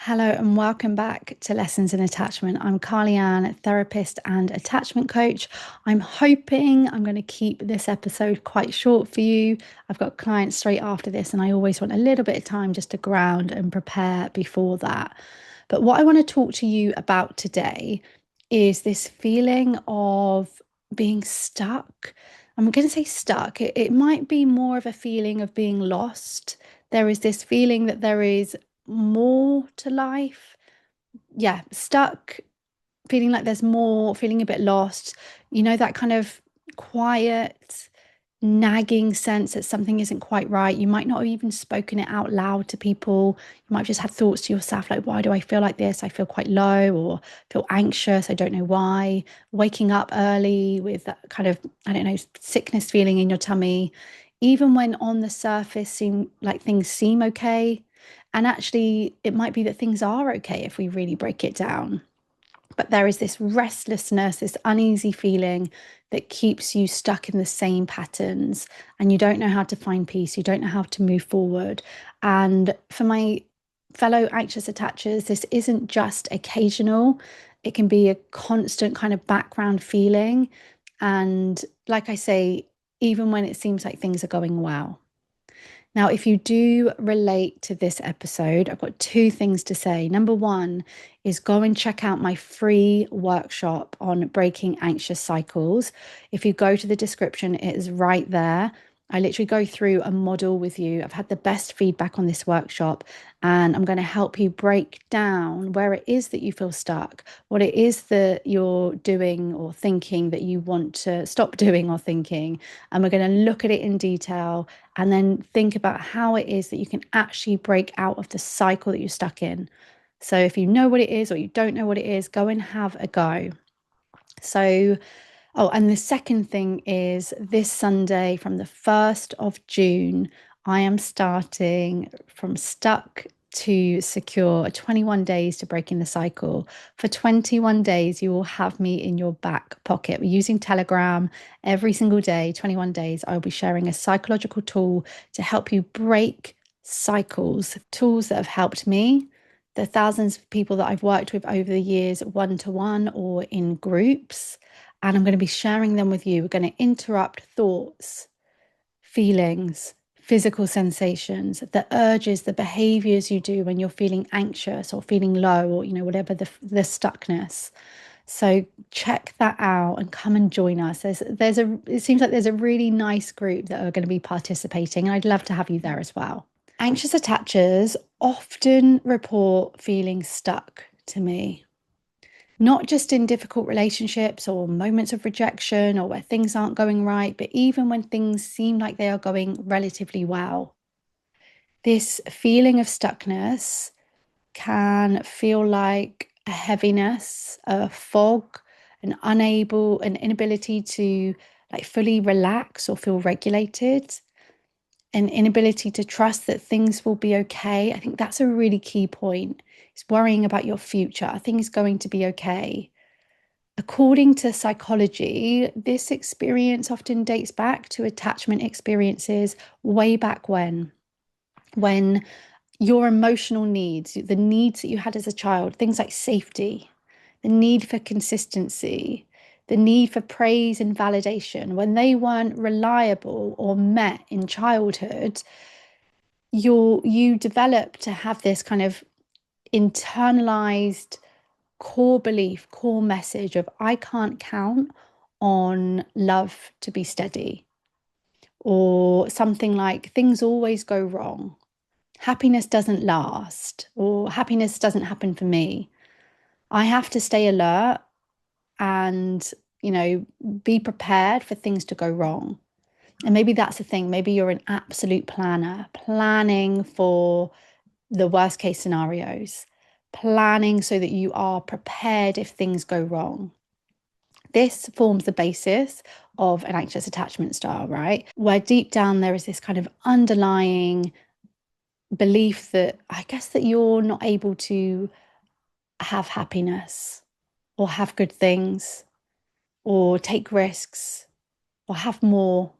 Hello and welcome back to Lessons in Attachment. I'm Carly Ann, therapist and attachment coach. I'm hoping I'm going to keep this episode quite short for you. I've got clients straight after this, and I always want a little bit of time just to ground and prepare before that. But what I want to talk to you about today is this feeling of being stuck. I'm going to say stuck. It might be more of a feeling of being lost. There is this feeling that there is more to life. Yeah, stuck, feeling like there's more, feeling a bit lost. That kind of quiet, nagging sense that something isn't quite right. You might not have even spoken it out loud to people. You might have just had thoughts to yourself like, why do I feel like this? I feel quite low or feel anxious. I don't know why. Waking up early with that kind of, I don't know, sickness feeling in your tummy, even when on the surface seem like things seem okay. And actually, it might be that things are okay if we really break it down. But there is this restlessness, this uneasy feeling that keeps you stuck in the same patterns, and you don't know how to find peace. You don't know how to move forward. And for my fellow anxious attachers, this isn't just occasional, it can be a constant kind of background feeling. And like I say, even when it seems like things are going well. Now, if you do relate to this episode, I've got two things to say. Number one is go and check out my free workshop on breaking anxious cycles. If you go to the description, it is right there. I literally go through a model with you. I've had the best feedback on this workshop, and I'm going to help you break down where it is that you feel stuck, what it is that you're doing or thinking that you want to stop doing or thinking. And we're going to look at it in detail and then think about how it is that you can actually break out of the cycle that you're stuck in. So if you know what it is or you don't know what it is, go and have a go. So, oh, and the second thing is this Sunday from the 1st of June, I am starting from stuck to secure 21 days to breaking the cycle. For 21 days, you will have me in your back pocket. We're using Telegram every single day, 21 days. I'll be sharing a psychological tool to help you break cycles, tools that have helped me, the thousands of people that I've worked with over the years, one to one or in groups. And I'm going to be sharing them with you. We're going to interrupt thoughts, feelings, physical sensations, the urges, the behaviors you do when you're feeling anxious or feeling low or, whatever the stuckness. So check that out and come and join us. It seems like there's a really nice group that are going to be participating, and I'd love to have you there as well. Anxious attachers often report feeling stuck to me, not just in difficult relationships or moments of rejection or where things aren't going right, but even when things seem like they are going relatively well. This feeling of stuckness can feel like a heaviness, a fog, an inability to like fully relax or feel regulated, an inability to trust that things will be okay. I think that's a really key point. It's worrying about your future. Are things going to be okay? According to psychology, this experience often dates back to attachment experiences way back when your emotional needs, the needs that you had as a child, things like safety, the need for consistency, the need for praise and validation, when they weren't reliable or met in childhood, you develop to have this kind of internalized core belief, core message of I can't count on love to be steady, or something like things always go wrong, happiness doesn't last, or happiness doesn't happen for me. I have to stay alert and, be prepared for things to go wrong. And maybe that's the thing. Maybe you're an absolute planner, planning for the worst case scenarios, planning so that you are prepared if things go wrong. This forms the basis of an anxious attachment style, right? Where deep down there is this kind of underlying belief that I guess that you're not able to have happiness or have good things or take risks or have more.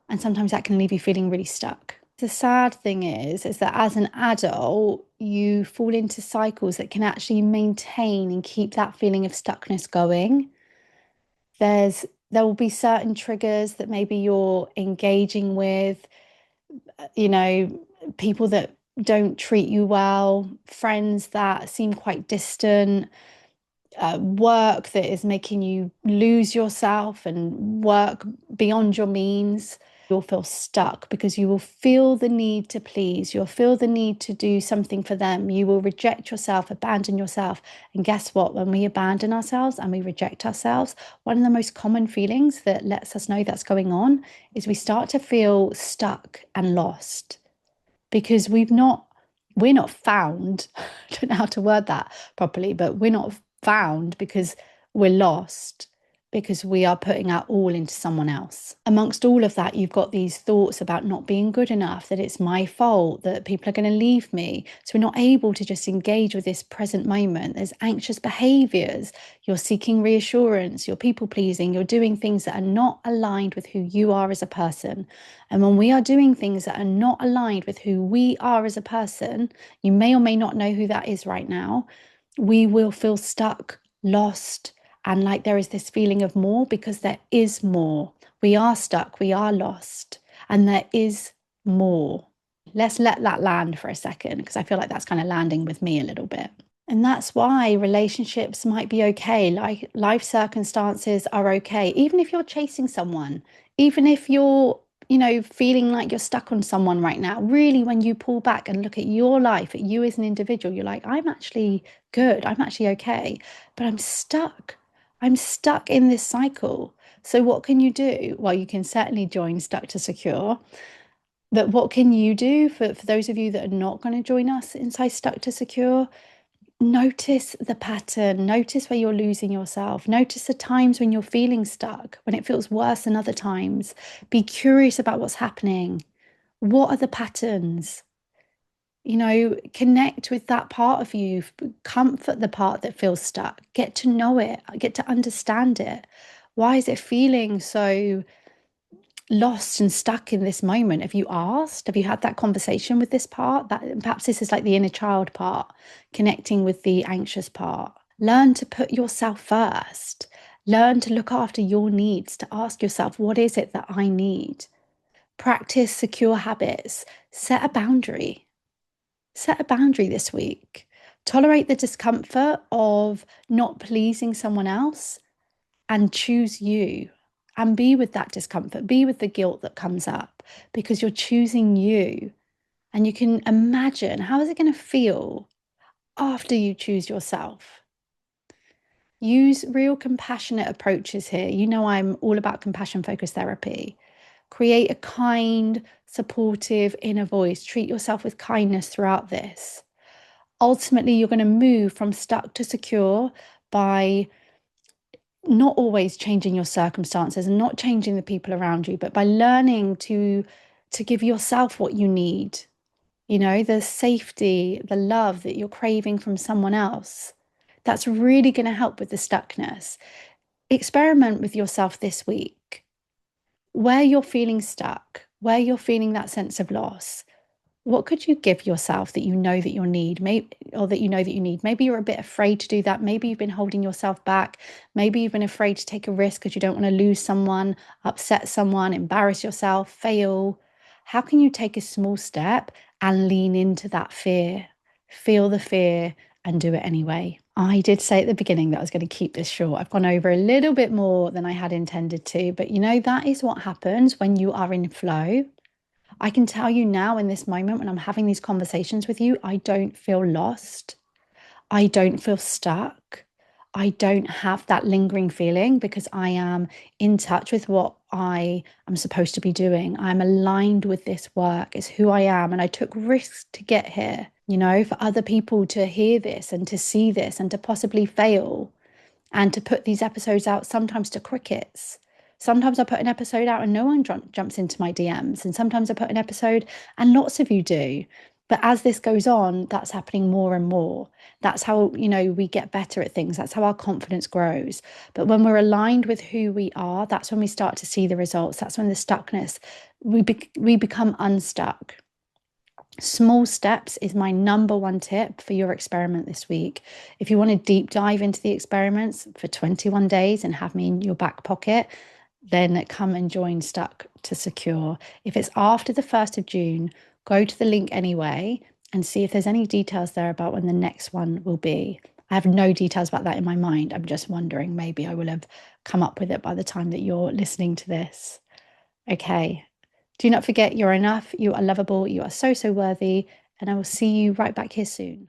And sometimes that can leave you feeling really stuck. The sad thing is that as an adult, you fall into cycles that can actually maintain and keep that feeling of stuckness going. There will be certain triggers that maybe you're engaging with, you know, people that don't treat you well, friends that seem quite distant, work that is making you lose yourself and work beyond your means. You'll feel stuck because you will feel the need to please. You'll feel the need to do something for them. You will reject yourself, abandon yourself. And guess what? When we abandon ourselves and we reject ourselves, one of the most common feelings that lets us know that's going on is we start to feel stuck and lost because we're not found. I don't know how to word that properly, but we're not found because we're lost, because we are putting our all into someone else. Amongst all of that, you've got these thoughts about not being good enough, that it's my fault, that people are going to leave me. So we're not able to just engage with this present moment. There's anxious behaviors. You're seeking reassurance, you're people pleasing, you're doing things that are not aligned with who you are as a person. And when we are doing things that are not aligned with who we are as a person, you may or may not know who that is right now, we will feel stuck, lost, and like there is this feeling of more because there is more. We are stuck, we are lost, and there is more. Let's let that land for a second because I feel like that's kind of landing with me a little bit. And that's why relationships might be okay, like life circumstances are okay, even if you're chasing someone, even if you're, feeling like you're stuck on someone right now. Really, when you pull back and look at your life, at you as an individual, you're like, I'm actually good, I'm actually okay, but I'm stuck. I'm stuck in this cycle. So, what can you do? Well, you can certainly join Stuck to Secure. But what can you do for those of you that are not going to join us inside Stuck to Secure? Notice the pattern, notice where you're losing yourself, notice the times when you're feeling stuck, when it feels worse than other times. Be curious about what's happening. What are the patterns? Connect with that part of you, comfort the part that feels stuck, get to know it, get to understand it. Why is it feeling so lost and stuck in this moment? Have you asked? Have you had that conversation with this part? That perhaps this is like the inner child part, connecting with the anxious part. Learn to put yourself first. Learn to look after your needs, to ask yourself, what is it that I need? Practice secure habits. Set a boundary. Set a boundary this week. Tolerate the discomfort of not pleasing someone else and choose you, and be with that discomfort, be with the guilt that comes up because you're choosing you. And you can imagine, how is it going to feel after you choose yourself? Use real compassionate approaches here. I'm all about compassion focused therapy. Create a kind, supportive inner voice. Treat yourself with kindness throughout this. Ultimately, you're going to move from stuck to secure by not always changing your circumstances and not changing the people around you, but by learning to give yourself what you need, the safety, the love that you're craving from someone else. That's really going to help with the stuckness. Experiment with yourself this week. Where you're feeling stuck, where you're feeling that sense of loss, what could you give yourself that you know that you need, maybe, or that you know that you need? Maybe you're a bit afraid to do that. Maybe you've been holding yourself back. Maybe you've been afraid to take a risk because you don't want to lose someone, upset someone, embarrass yourself, fail. How can you take a small step and lean into that fear? Feel the fear and do it anyway. I did say at the beginning that I was going to keep this short. I've gone over a little bit more than I had intended to, but that is what happens when you are in flow. I can tell you now in this moment when I'm having these conversations with you, I don't feel lost. I don't feel stuck. I don't have that lingering feeling because I am in touch with what I am supposed to be doing. I'm aligned with this work. It's who I am. And I took risks to get here, for other people to hear this and to see this and to possibly fail and to put these episodes out sometimes to crickets. Sometimes I put an episode out and no one jumps into my DMs. And sometimes I put an episode and lots of you do. But as this goes on, that's happening more and more. That's how, we get better at things. That's how our confidence grows. But when we're aligned with who we are, that's when we start to see the results. That's when the stuckness, we become unstuck. Small steps is my number one tip for your experiment this week. If you want to deep dive into the experiments for 21 days and have me in your back pocket, then come and join Stuck to Secure. If it's after the 1st of June, go to the link anyway and see if there's any details there about when the next one will be. I have no details about that in my mind. I'm just wondering, maybe I will have come up with it by the time that you're listening to this. Okay. Do not forget you're enough, you are lovable, you are so, so worthy, and I will see you right back here soon.